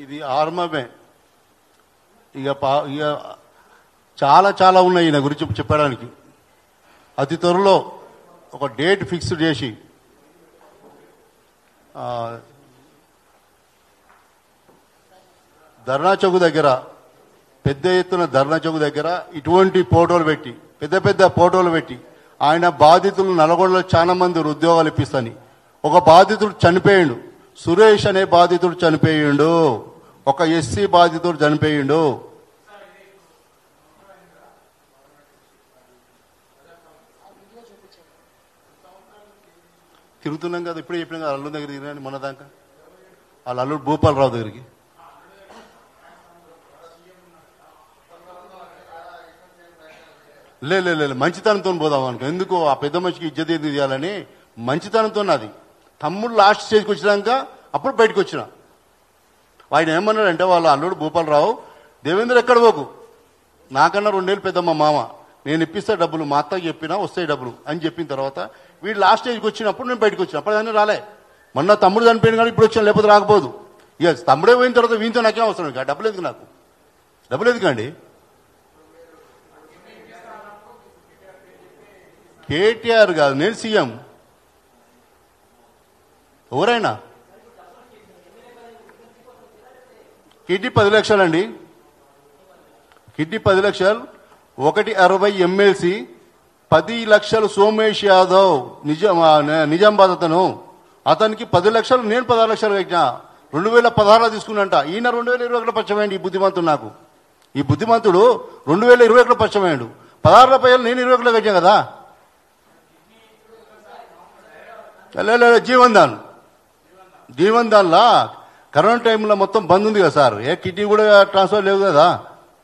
ఇది ఆరంభమే. ఇక చాలా చాలా ఉన్నాయి ఈయన గురించి చెప్పడానికి. అతి త్వరలో ఒక డేట్ ఫిక్స్ చేసి ధర్నా చౌక్ దగ్గర పెద్ద ఎత్తున ధర్నా చౌక్ దగ్గర ఇటువంటి ఫోటోలు పెట్టి పెద్ద పెద్ద ఫోటోలు పెట్టి ఆయన బాధితులు నల్గొండలో చాలా మంది ఉద్యోగాలు ఇప్పిస్తాని. ఒక బాధితుడు చనిపోయిండు, సురేష్ అనే బాధితుడు చనిపోయిండు, ఒక ఎస్సీ బాధితుడు చనిపోయిండు. తిరుగుతున్నాం కదా, ఇప్పుడే చెప్పినా కదా అల్లుడి దగ్గర తిరిగినాను మొన్న దాకా. వాళ్ళ అల్లుడు భూపాలరావు దగ్గరికి. లేదు మంచితనంతో పోదాం అనుకో. ఎందుకు ఆ పెద్ద మనిషికి ఇజ్జత్ ఎందుకు చేయాలని మంచితనంతో. అది తమ్ముడు లాస్ట్ స్టేజ్కి వచ్చినాక అప్పుడు బయటకు వచ్చిన. ఆయన ఏమన్నాడంటే వాళ్ళ అల్లుడు భూపాలరావు, దేవేంద్ర ఎక్కడ పోకు, నాకన్నా 2 ఏళ్ళు పెద్ద మా మామ, నేను ఇప్పిస్తా డబ్బులు, మా అత్తకి చెప్పినా వస్తాయి డబ్బులు అని చెప్పిన తర్వాత వీడు లాస్ట్ స్టేజ్కి వచ్చినప్పుడు నేను బయటకు వచ్చిన. అప్పుడు దాన్ని రాలే. మొన్న తమ్ముడు చనిపోయిన కానీ ఇప్పుడు వచ్చాను, లేకపోతే రాకపోదు. ఇక తమ్ముడే పోయిన తర్వాత వీంతో నాకేం అవసరం, డబ్బులు ఎందుకు, నాకు డబ్బులు ఎందుకండి. కేటీఆర్ కాదు, నేను సీఎం. ఎవరైనా కిడ్నీ 10 లక్షలండి, కిడ్నీ 10 లక్షలు, 160 ఎమ్మెల్సీ, 10 లక్షలు సోమేష్ యాదవ్ నిజామాబాద్ అతను, అతనికి 10 లక్షలు, నేను 16 లక్షలు కట్టినా. 2016 తీసుకున్నంట. ఈయన 2021 పచ్చమేయండి. ఈ బుద్ధిమంతుడు, నాకు ఈ బుద్ధిమంతుడు 2021 పచ్చమేయండు. 16 రూపాయలు నేను 21 కట్టాను కదా. జీవన్ దాన్లా కరోనా టైంలో మొత్తం బంద్ ఉంది కదా సార్, ఏ కిడ్నీ కూడా ట్రాన్స్ఫర్ లేవు కదా.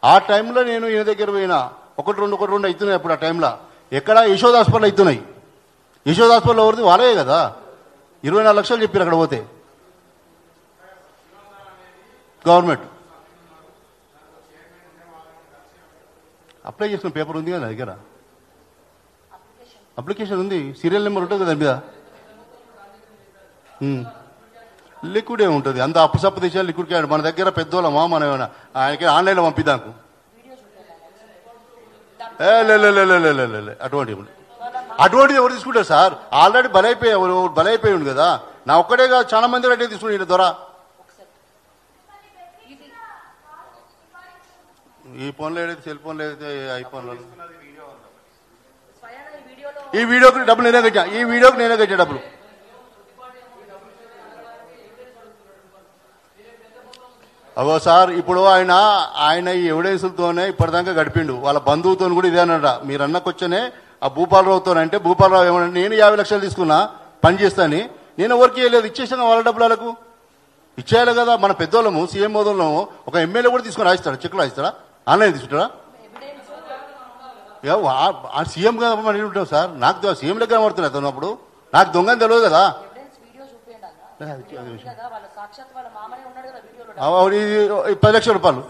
ఆ టైంలో నేను ఈయన దగ్గర పోయినా. ఒకటి రెండు అవుతున్నాయి అప్పుడు. ఆ టైంలో ఎక్కడ యశోద హాస్పిటల్ అవుతున్నాయి. యశోద హాస్పిటల్ ఎవరిది, వాళ్ళే కదా. 24 లక్షలు చెప్పారు అక్కడ పోతే గవర్నమెంట్. అప్లై చేసిన పేపర్ ఉంది కదా నా దగ్గర, అప్లికేషన్ ఉంది, సీరియల్ నెంబర్ ఉంటుంది కదా దాని మీద. లిక్విడే ఉంటుంది, అంత అప్పుసప్పు తెచ్చా లిక్విడ్ క్యాడ్. మన దగ్గర పెద్దోళ్ళమా మనం ఏమైనా ఆయనకి ఆన్లైన్లో పంపిద్దాకు. అటువంటిది ఎవరు తీసుకుంటారు సార్, ఆల్రెడీ బలైపోయి ఉంది కదా. నా ఒక్కడే కాదు, చాలా మంది రెడ్డి తీసుకుంటే ద్వారా. ఈ ఫోన్లో ఏదైతే సెల్ ఫోన్లో ఏదైతే ఐఫోన్లో ఈ వీడియోకి డబ్బులు నేనే కట్టా, ఈ వీడియోకి నేనే కట్టా డబ్బులు. అవో సార్, ఇప్పుడు ఆయన ఈ ఎవిడెన్స్లతోనే ఇప్పటిదాకా గడిపిండు. వాళ్ళ బంధువుతో కూడా ఇదేనట. మీరు అన్నకొచ్చనే ఆ భూపాలరావుతో అంటే, భూపాలరావు ఏమన్నా నేను 50 లక్షలు తీసుకున్నా పని చేస్తాని, నేను ఎవరికి ఇవ్వలేదు, ఇచ్చేసాను వాళ్ళ డబ్బులకు. ఇచ్చేయాలి కదా. మన పెద్దోళ్ళము, సీఎం మోదోళ్ళము, ఒక ఎమ్మెల్యే కూడా తీసుకుని రాయిస్తాడా, చెక్కులు రాయిస్తాడా, ఆన్లైన్ తీసుకుంటాడా? సీఎం కదా మరి ఉంటాం సార్. నాకు సీఎం దగ్గర పడుతున్నాయి అతను, నాకు దొంగని తెలియదు కదా. 10 లక్షల రూపాయలు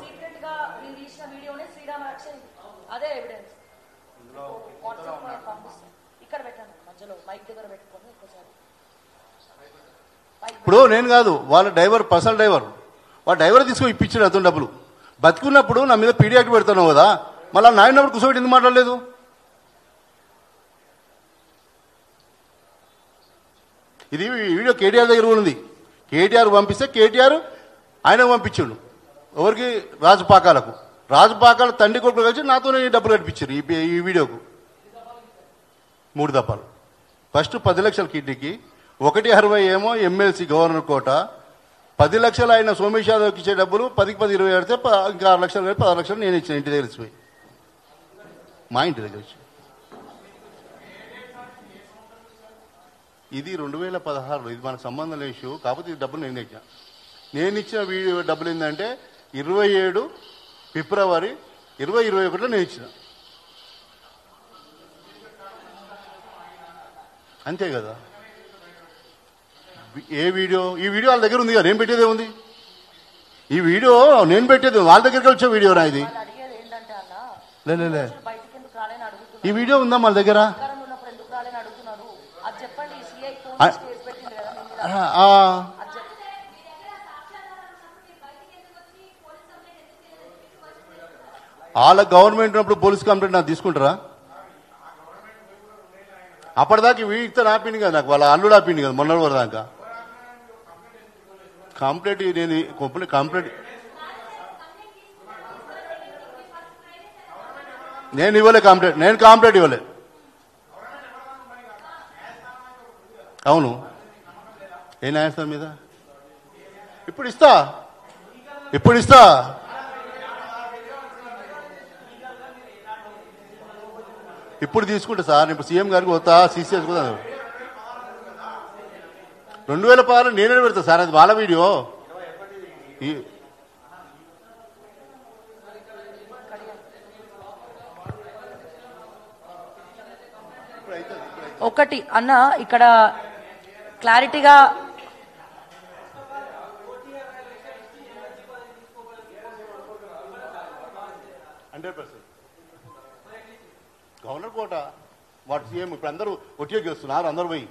ఇప్పుడు నేను కాదు, వాళ్ళ డ్రైవర్, పర్సనల్ డ్రైవర్, వాళ్ళ డ్రైవర్ తీసుకొని ఇప్పించాడు అతను డబ్బులు. బతుకున్నప్పుడు నా మీద పీడియాకి పెడుతున్నావు కదా, మళ్ళీ నాయనప్పుడు కూర్చోబెట్టి ఎందుకు మాట్లాడలేదు? ఇది వీడియో కేటీఆర్ దగ్గర ఉంది. కేటీఆర్ పంపిస్తే కేటీఆర్ ఆయన పంపించాడు ఎవరికి, రాజపాకాలకు. రాజపాకాల తండ్రి కొడుకులు కలిసి నాతోనే డబ్బులు కట్టించారు ఈ వీడియోకు. 3 దఫాలు. ఫస్ట్ 10 లక్షల కిడ్నీకి, 160 ఏమో ఎమ్మెల్సీ గవర్నర్ కోట, 10 లక్షలు ఆయన సోమేష్ యాదవ్కి ఇచ్చే డబ్బులు 10కి 10 20 పెడితే ఇంకా 6 లక్షలు 16 లక్షలు నేను ఇచ్చిన ఇంటి దగ్గర పోయి, మా ఇంటి దగ్గర వచ్చి. ఇది 2016. ఇది మనకు సంబంధం లేని ఇష్యూ. కాకపోతే ఈ డబ్బులు నేను ఇచ్చిన. నేను ఇచ్చిన వీడియో డబ్బులు ఏంటంటే 27 ఫిబ్రవరి 2021లో నేను ఇచ్చిన. అంతే కదా. ఏ వీడియో? ఈ వీడియో వాళ్ళ దగ్గర ఉంది కదా, నేను పెట్టేదే ఉంది. ఈ వీడియో నేను పెట్టేది వాళ్ళ దగ్గరికి వచ్చే వీడియో నా ఇది. లే ఈ వీడియో ఉందా మన దగ్గర? వాళ్ళ గవర్నమెంట్ ఉన్నప్పుడు పోలీస్ కంప్లైంట్ నాకు తీసుకుంటారా? అప్పటిదాకా వీటితో ఆపింది కదా, నాకు వాళ్ళ అల్లుడు ఆపింది కదా మొన్న వరకు దాకా. కంప్లైంట్ నేను కంప్లైంట్ నేను ఇవ్వలే, కంప్లైంట్ ఇవ్వలే. అవును, ఏ న్యాయస్థానం మీద ఇప్పుడు ఇస్తా ఇప్పుడు తీసుకుంటా సార్. ఇప్పుడు సీఎం గారికి పోతా, సీసీఎస్ కూడా 2016 నేనే పెడతా సార్, అది వాళ్ళ వీడియో. ఒకటి అన్న ఇక్కడ క్లారిటీగా గవర్నర్ కోట వాటి సీఎం ఇప్పుడు అందరూ ఒట్టిగా గెలుస్తున్నారు, అందరూ పోయి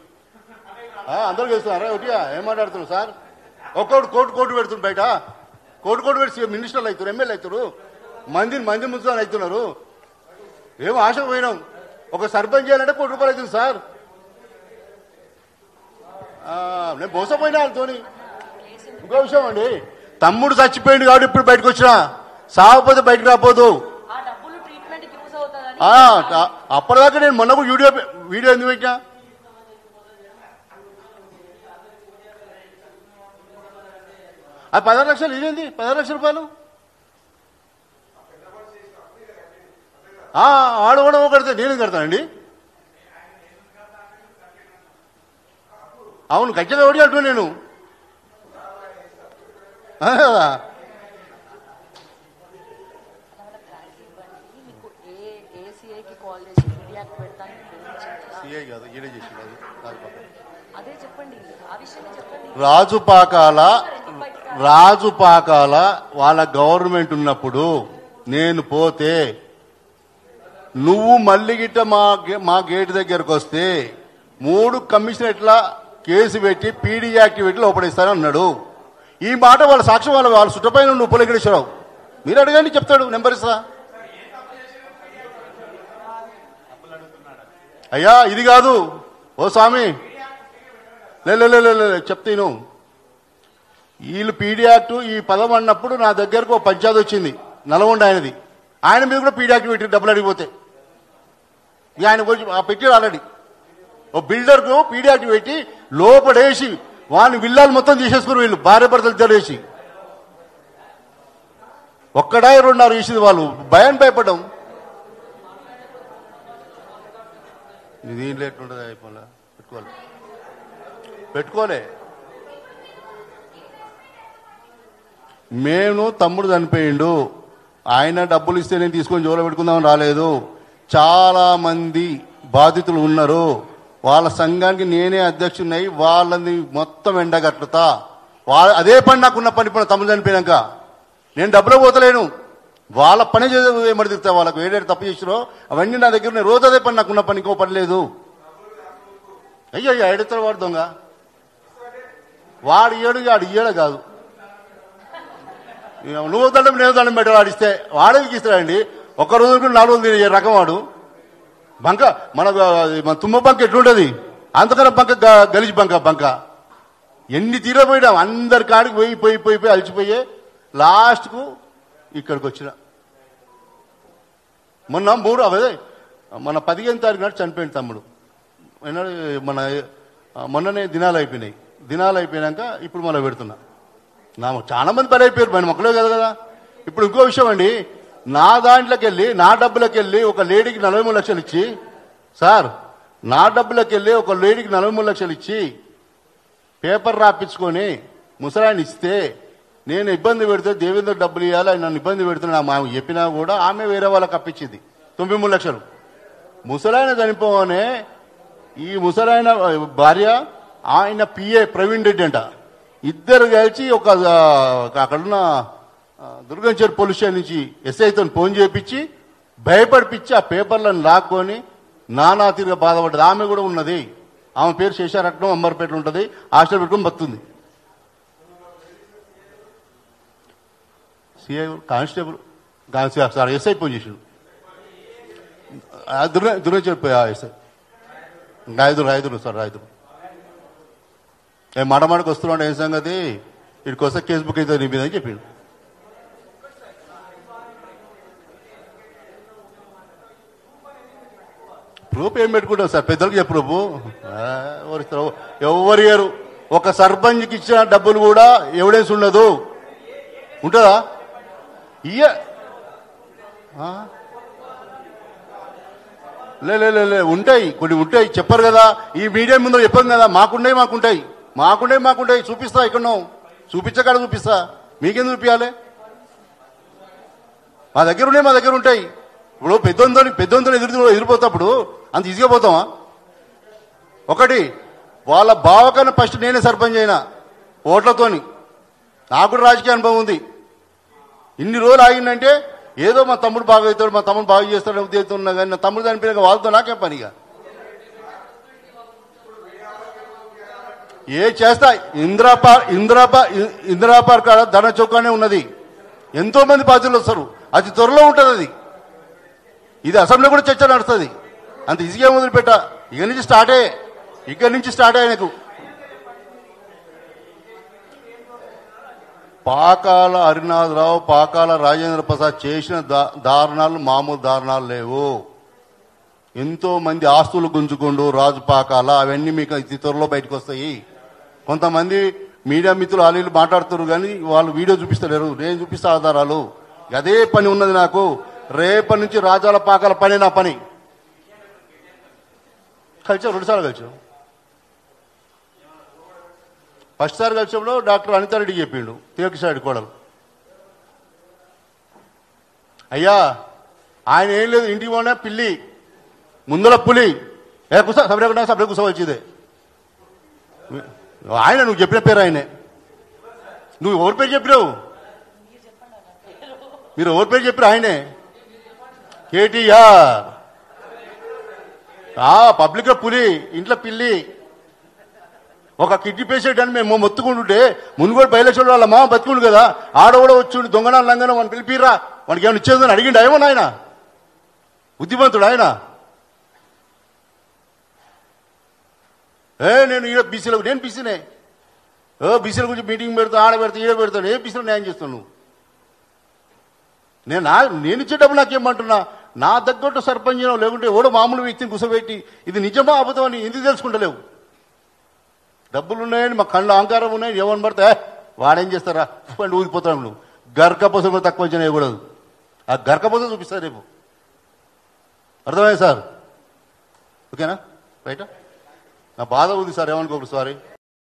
అందరూ గెలుస్తున్నారా ఒట్టిగా? ఏం మాట్లాడుతున్నారు సార్? ఒక్కోటి కోర్టు పెడుతున్నారు బయట, కోర్టు పెట్టి సీఎం మినిస్టర్లు అవుతారు, ఎమ్మెల్యే అవుతారు, మంది మున్సిపల్ అవుతున్నారు. ఏం ఆశకు పోయినాం, ఒక సర్పంచ్ చేయాలంటే ₹1 కోటి అవుతుంది సార్. నేను మోసపోయినా వాళ్ళతోని. ఇంకో విషయం అండి, తమ్ముడు చచ్చిపోయింది కాబట్టి ఇప్పుడు బయటకు వచ్చినా, సాగపోతే బయటకు రాపోదు. అప్పటిదాకా నేను మొన్న వీడియో ఎందుకు పెట్టినా? అది 16 లక్షలు. ఇదేంది 16 లక్షల రూపాయలు? ఆడు కూడా కడితే నేను కడతానండి. అవును, ఖచ్చితంగా ఒకటి అంటున్నా నేను. రాజుపాకాల వాళ్ళ గవర్నమెంట్ ఉన్నప్పుడు నేను పోతే నువ్వు మళ్ళీ గిట్ట మా గేట్ దగ్గరకు వస్తే 3 కమిషనరేట్ల కేసు పెట్టి పీడీ యాక్టివిటీ లోపడిస్తానన్నాడు. ఈ మాట వాళ్ళ సాక్ష్యం వాళ్ళ చుట్టపైన నువ్వు పులకరేశ్వరరావు, మీరు అడగండి, చెప్తాడు, నెంబర్ ఇస్తా. అయ్యా ఇది కాదు ఓ స్వామి, చెప్తాను. వీళ్ళు పీడీ యాక్ట్ ఈ పదం అన్నప్పుడు నా దగ్గరకు ఒక పంచాయతీ వచ్చింది, నల్గొండ ఆయనది. ఆయన మీద కూడా పీడీ యాక్ట్ పెట్టి డబ్బులు అడిగిపోతే ఆయన పెట్టాడు ఆల్రెడీ. ఓ బిల్డర్కు పీడీ యాక్ట్ పెట్టి లోపడేసి వాని విల్లాలు మొత్తం తీసేసుకుని వీళ్ళు భార్య భర్తలు తెరేసి ఒక్కడా 2.5 వేసింది. వాళ్ళు భయపడ్డాం. దీంట్లో ఎట్లుంటుంది అయిపోలే, పెట్టుకోలే. మేము తమ్ముడు చనిపోయిండు, ఆయన డబ్బులు ఇస్తే నేను తీసుకొని జోలో పెట్టుకుందామని రాలేదు. చాలా మంది బాధితులు ఉన్నారు, వాళ్ళ సంఘానికి నేనే అధ్యక్షుడినై వాళ్ళని మొత్తం ఎండగట్టుతా. అదే పని నాకున్న పని ఇప్పుడు తమ్ముడు చనిపోయినాక నేను డబ్బులు పోతలేను, వాళ్ళ పని చేసే ఏమడి తిరుగుతా. వాళ్ళకు ఏడేడు తప్పు చేసిరో అవన్నీ నా దగ్గర ఉన్నాయి. రోజు అదే పని నాకున్న పని, ఇంకో పని లేదు. అయ్యో ఎడుతాడు వాడు దొంగ, వాడు ఇయ్యడు కాదు. నువ్వు దండం నేను దండం పెట్టాడు, ఆడిస్తే వాడేకి ఇస్తాడండి. ఒక్క రోజు 4 రోజులు తినే రకం వాడు. బంక మన తుమ్మ బంక ఎట్లుంటది, అంతకన్నా గలిచి బంక ఎన్ని తీరపోయినాం. అందరి కాడికి పోయి అలిచిపోయే లాస్ట్కు ఇక్కడికి వచ్చిన. మొన్న 15 తారీఖు నాడు చనిపోయింది తమ్ముడు. మొన్ననే దినాలు అయిపోయినాయి. దినాలు అయిపోయినాక ఇప్పుడు మనం పెడుతున్నా. చాలా మంది పని అయిపోయారు, పని మొక్కలే కదా. ఇప్పుడు ఇంకో విషయం అండి, నా దాంట్లోకి వెళ్ళి నా డబ్బులకి వెళ్ళి ఒక లేడీకి 43 లక్షలు ఇచ్చి, సార్ నా డబ్బులకి వెళ్ళి ఒక లేడీకి 43 లక్షలు ఇచ్చి పేపర్ రాపించుకొని ముసలాయన ఇస్తే నేను ఇబ్బంది పెడితే దేవేంద్ర డబ్బులు ఇవ్వాలి, నన్ను ఇబ్బంది పెడుతున్నా మా చెప్పినా కూడా ఆమె వేరే వాళ్ళకి అప్పించింది 93 లక్షలు. ముసలాయన చనిపోగానే ఈ ముసలాయన భార్య ఆయన పిఏ ప్రవీణ్ రెడ్డి అంట, ఇద్దరు కలిసి ఒక అక్కడున్న దుర్గంచేరు పోలీస్ స్టేషన్ నుంచి ఎస్ఐతో ఫోన్ చేయించి భయపడిపించి ఆ పేపర్లను లాక్కొని నానా తీరుగా బాధపడ్డది. ఆమె కూడా ఉన్నది, ఆమె పేరు శేషారత్నం, అంబర్పేటలో ఉంటుంది, హాస్టల్ పెట్టుకుని బతుంది. CI constable sir SI phone చేసిండు దుర్గా చెప్పా ఎస్ఐ రాయదురు సార్ రాయదురు మాట మాటకు వస్తున్నాడు ఏం సంగతి ఇక్కడికి వస్తే కేసు బుక్ అవుతుంది నీ మీద అని చెప్పిండు. ప్రూఫ్ ఏం పెట్టుకుంటావు సార్ పెద్దలకు చెప్పు ప్రూఫ్ ఎవరు ఇయ్యరు. ఒక సర్పంచ్కి ఇచ్చిన డబ్బులు కూడా ఎవిడెన్స్ ఉండదు. ఉంటుందా లే ఉంటాయి కొన్ని ఉంటాయి చెప్పరు కదా. ఈ మీడియా ముందు చెప్పాం కదా మాకుంటాయి చూపిస్తా ఎక్కడో చూపించకాడ చూపిస్తా మీకేం చూపించాలి. మా దగ్గర ఉంటాయి. ఇప్పుడు పెద్దొంతో ఎదిరిపోతాప్పుడు అంత ఈజీగా పోతామా? ఒకటి వాళ్ళ బావకన్నా ఫస్ట్ నేనే సర్పంచ్ అయినా ఓట్లతోని. నాకు కూడా రాజకీయ అనుభవం ఉంది. ఇన్ని రోజులు ఆగిందంటే ఏదో మా తమ్ముడు బాగా అవుతాడు మా తమ్ముడు బాగా చేస్తాడు ఉద్దేశం ఉన్నా కానీ నా తమ్ముడు చనిపోయినాక వాళ్ళతో నాకేం పనిగా ఏ చేస్తా. ఇందిరా పార్క్ ధన చౌకానే ఉన్నది. ఎంతో మంది బాధ్యులు వస్తారు. అది త్వరలో ఉంటుంది. అది ఇది అసెంబ్లీ కూడా చర్చ నడుస్తుంది. అంత ఈజీగా మొదలుపెట్ట. ఇక్కడి నుంచి స్టార్ట్ ఆయనకు పాకాల హరినాథరావు పాకాల రాజేంద్ర ప్రసాద్ చేసిన దారుణాలు మామూలు దారుణాలు లేవు. ఎంతో మంది ఆస్తులు గుంజుకుండు రాజు పాకాల అవన్నీ మీకు అతి త్వరలో బయటకు వస్తాయి. కొంతమంది మీడియా మిత్రులు వాళ్ళు మాట్లాడుతున్నారు కానీ వాళ్ళు వీడియో చూపిస్తలేరు. నేను చూపిస్తా ఆధారాలు. అదే పని ఉన్నది నాకు. రేపటి నుంచి రాజాల పాకాల పని నా పని. కలిసాం 2 సార్లు కలిసాం. ఫస్ట్ సారి కలిసినప్పుడు డాక్టర్ అనితారెడ్డి చెప్పిండు తీర్కసాడి కోడలు అయ్యా ఆయన ఏం లేదు ఇంటికి పోయినా పిల్లి ముందల పులి సభ్య కూర్చోవచ్చేదే. ఆయన నువ్వు చెప్పిన పేరు ఆయనే. నువ్వు ఎవరి పేరు చెప్పినావు? మీరు ఎవరి పేరు చెప్పారు? ఆయనే కేటీఆర్. పబ్లిక్ పులి ఇంట్లో పిల్లి. ఒక కిడ్నీ పేషెంట్ అని మేము మొత్తుకుంటుంటే ముందు కూడా బయలక్ష్మి వాళ్ళ మామ బతుకుండు కదా ఆడ కూడా వచ్చి దొంగన లంగన వాడిని పిలిపిరా వాడికి ఏమైనా ఇచ్చేదని అడిగిండు. ఏమో ఆయన బుద్ధిమంతుడు ఆయన. నేను బీసీలకు నేను బీసీనే బీసీల గురించి మీటింగ్ పెడతా ఆడ పెడతా ఈడ పెడతాను. ఏ బీసీలో న్యాయం చేస్తాను నువ్వు? నేను ఇచ్చే డబ్బు నాకేమంటున్నా? నా తగ్గట్టు సర్పంచ్ లేకుంటే ఎవడో మామూలు వ్యక్తిని కూర్చోబెట్టి ఇది నిజమా అబద్ధం అని ఎందుకు తెలుసుకుంటలేవు? డబ్బులు ఉన్నాయని మా కళ్ళు అహంకారం ఉన్నాయని ఎవరిని పడితే వాడేం చేస్తారా పండి ఊగిపోతాడు. నువ్వు గర్కపోసం కూడా తక్కువ వచ్చినా ఇవ్వకూడదు. ఆ గర్కపోసం చూపిస్తారు రేపు. అర్థమైంది సార్? ఓకేనా? రైటా? నా బాధ ఉంది సార్ ఏమనుకోకూడదు. సారీ.